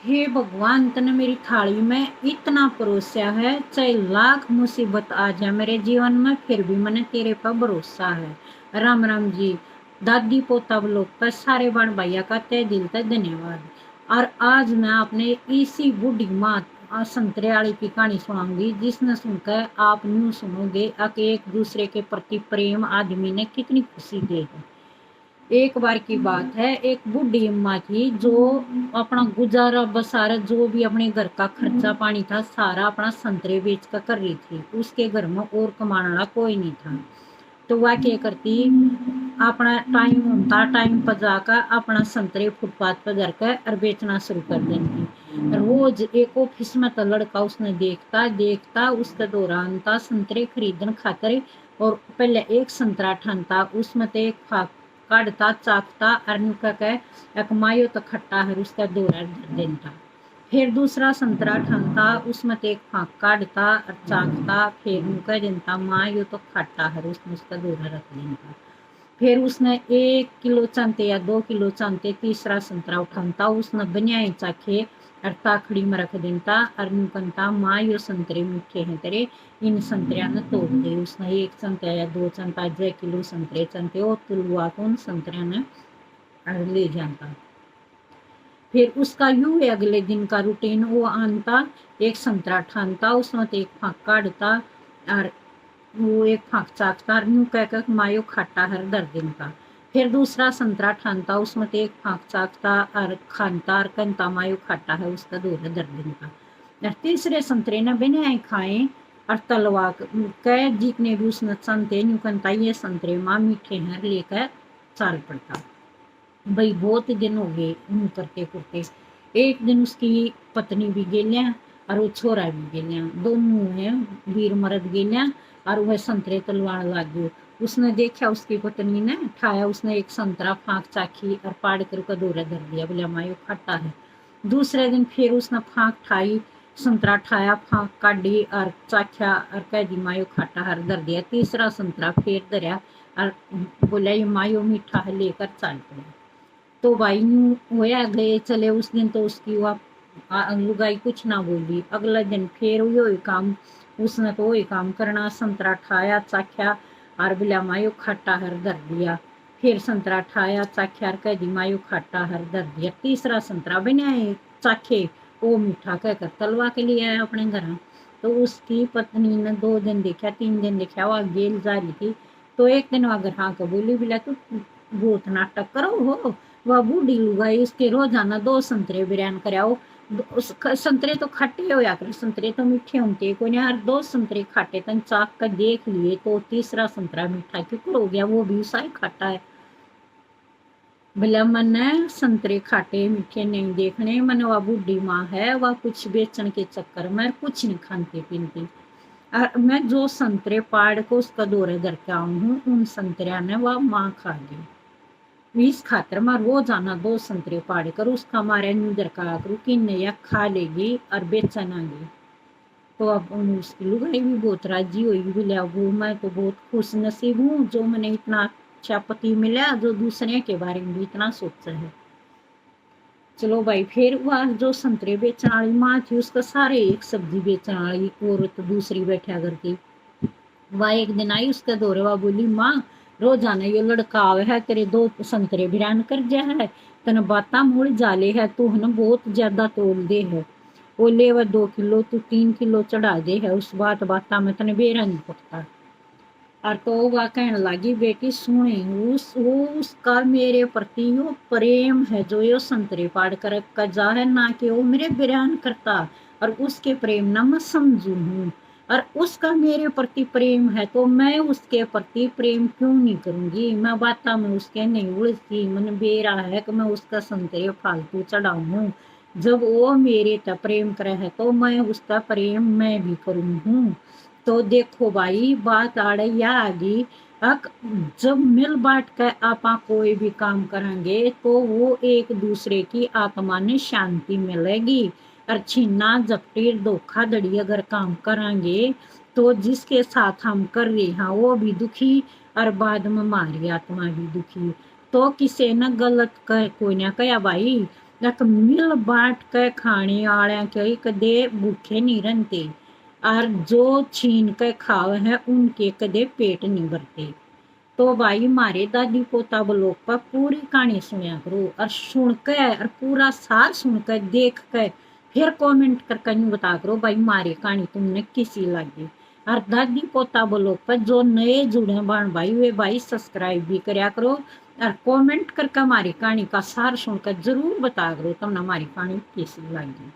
हे भगवान, तने मेरी थाली में इतना परोसा है, चाहे लाख मुसीबत आ जाए मेरे जीवन में, फिर भी मैंने तेरे पर भरोसा है। राम राम जी। दादी पोता लोग पर सारे बड़ भैया का तय दिल से धन्यवाद। और आज मैं अपने इसी बूढ़ी माँ संतरे वाली की कहानी सुनाऊंगी, जिसने सुनकर आप यूं सुनोगे कि एक दूसरे के प्रति प्रेम आदमी ने कितनी खुशी दे है। एक बार की बात है, एक बूढ़ी अम्मा थी जो अपना गुजारा बसारा जो भी अपने घर का खर्चा पानी था सारा अपना संतरे बेच कर कर रही थी। उसके घर में और कमाने वाला कोई नहीं था। तो वह क्या करती, अपना टाइम होता टाइम पर जाकर अपना संतरे फुटपाथ पर घर कर और बेचना शुरू कर देती। रोज एक ऑफिस में तो लड़का उसने देखता देखता उसके दौरान था संतरे खरीदन खातर, और पहले एक संतरा ठानता उसमें तो एक काटता चाकता और नुका के एक मायो तो खट्टा है उसका दौरा धर देता। फिर दूसरा संतरा ठानता उसमें तो एक फाँक काटता और चाकता, फिर नुका देता माँ यो तो खट्टा है उसने उसका दौरा रख देता। फिर उसने 1 किलो चांते या 2 किलो चांते तीसरा संतरा उठाता, उसने बनियाई चाखे और ताखड़ी में रख देता और नुकनता माँ यो संतरे मीठे हैं तेरे, इन संतरिया ने तोड़ दे। उसने 1 चंता या 2 चंता 1 किलो संतरे चंते और तुलवा तो उन संतरिया ने ले जाता। फिर उसका यूं अगले दिन का रूटीन वो आनता, एक संतरा ठानता उसमें तो एक फाँक काटता और वो एक फाँक चाकता और यूं कह मायो खट्टा हर दर देता। फिर दूसरा संतरा ठानता उसमें तो एक फाँक चाकता और खानता और कंता मायो खट्टा है उसका दूर दर देता। और तीसरे संतरे ने बिना खाए और तलवा कह जितने भी उसने चंते यूं कंता ये संतरे माँ मीठे हैं लेकर चाल पड़ता। भाई बहुत दिन हो गए यूं करते करते। एक दिन उसकी पत्नी भी गेलिया और वो छोरा भी गेलिया, दोनों है वीर मरद गेलिया और वह संतरे तलवार लाग गयो। उसने देखा उसकी पत्नी ने ठाया, उसने एक संतरा फाँक चाखी और पाड़ कर उसका दौरा धर दिया, बोला मायो खट्टा है। दूसरे दिन फिर उसने फाँक ठाई, संतरा ठाया फाँक काटी और चाख्या और कह दी मायो खट्टा हर धर दिया। तीसरा संतरा फिर धरया और बोला ये मायो मीठा है लेकर चाल पड़ा। तो भाई होया गए चले। उस दिन तो उसकी वह लुगाई कुछ ना बोली। अगला दिन फिर वही काम, उसने तो वही काम करना, संतरा ठाया चाख्या और बोला मायो खट्टा हर धर दिया। फिर संतरा ठाया चाख्या और कह दी मायो खट्टा हर धर दिया। तीसरा संतरा बनाए चाखे वो मीठा कहकर तलवा के लिए आया अपने घर। तो उसकी पत्नी ने 2 दिन देखा 3 दिन देखा, वह गेल जा रही थी। तो एक दिन वह घर आकर बोली, बोला तू बहुत नाटक करो हो, वह बूढ़ी लुगाई उसके रोजाना 2 संतरे बिरयान कराओ। संतरे तो खट्टे होया कर, संतरे तो मीठे होते कोई यार, 2 संतरे खाटे तन चाक कर देख लिए तो तीसरा संतरा मीठा क्यों हो गया, वो भी उसा ही खट्टा है। भला मन संतरे खाटे मीठे नहीं देखने, मन वह बूढ़ी माँ है वह कुछ बेचन के चक्कर में कुछ नहीं खाती पीती। और मैं जो संतरे पाड़ को उसका दौरे धर के आऊँ हूँ उन संतरिया ने वह माँ खा गई। इस खातर मैं रोजाना 2 संतरे पाड़ कर उसका मारे नींदर का करूँ कि नया खा लेगी और बेचन आगे। तो अब उसकी लुगाई भी बहुत राजी हुई, बोला वो मैं तो बहुत खुश नसीब हूँ जो मैंने इतना अच्छा पति मिला जो दूसरे के बारे में भी इतना सोचा है। चलो भाई, फिर वह जो संतरे बेचने वाली माँ थी उसका सारे एक सब्जी बेचने वाली औरत दूसरी बैठा करती। वह एक दिन आई उसके दौरे, वह बोली माँ रोजाना ये लड़का आवे है तेरे 2 संतरे बिरान कर दिया है, तन बाता मुड़ जाले है, तू है बहुत ज्यादा तोल दे है, वो ले वह 2 किलो तू 3 किलो चढ़ा दे है, उस बाता में तने बेरा नहीं पड़ता। और तो वह कहने लगी बेटी सुने, उसका मेरे प्रति यो प्रेम है जो यो संतरे पाड़ कर जा है ना कि वो मेरे बिरान करता, और उसके प्रेम ना मैं समझू हूँ, और उसका मेरे प्रति प्रेम है तो मैं उसके प्रति प्रेम क्यों नहीं करूंगी। मैं बाता में उसके नहीं उलझती, मन बेरा है कि मैं उसका संतरे फालतू चढ़ाऊं। जब वो मेरे तक प्रेम करे है तो मैं उसका प्रेम मैं भी करूँ हूँ। तो देखो भाई बात आड़े या आगी, जब मिल बांट कर आप कोई भी काम करेंगे तो वो एक दूसरे की आत्मा ने शांति मिलेगी। और छीना झपटी धोखाधड़ी अगर काम करेंगे तो जिसके साथ हम कर रहे हैं वो भी दुखी और बाद में हमारी आत्मा भी दुखी। तो किसी ने गलत कोई ना कहा भाई, जक मिल बांट के खाने वाले के कदे भूखे नहीं रहते, और जो छीन के खावे है उनके कदे पेट नहीं भरते। तो भाई मारे दादी पोता ब्लॉग पर पूरी कहानी सुनिया करो, और सुन के और पूरा सार सुन के देख के फिर कमेंट करके यूं बता करो भाई मारी कहानी तुमने किसी लगी। और दादी पोता ब्लॉग पर जो नए जुड़े बन भाई वे भाई सब्सक्राइब भी करया करो, और कमेंट करके हमारी कहानी का सार सुनकर जरूर बता करो तुमने हमारी कहानी कैसी लगी।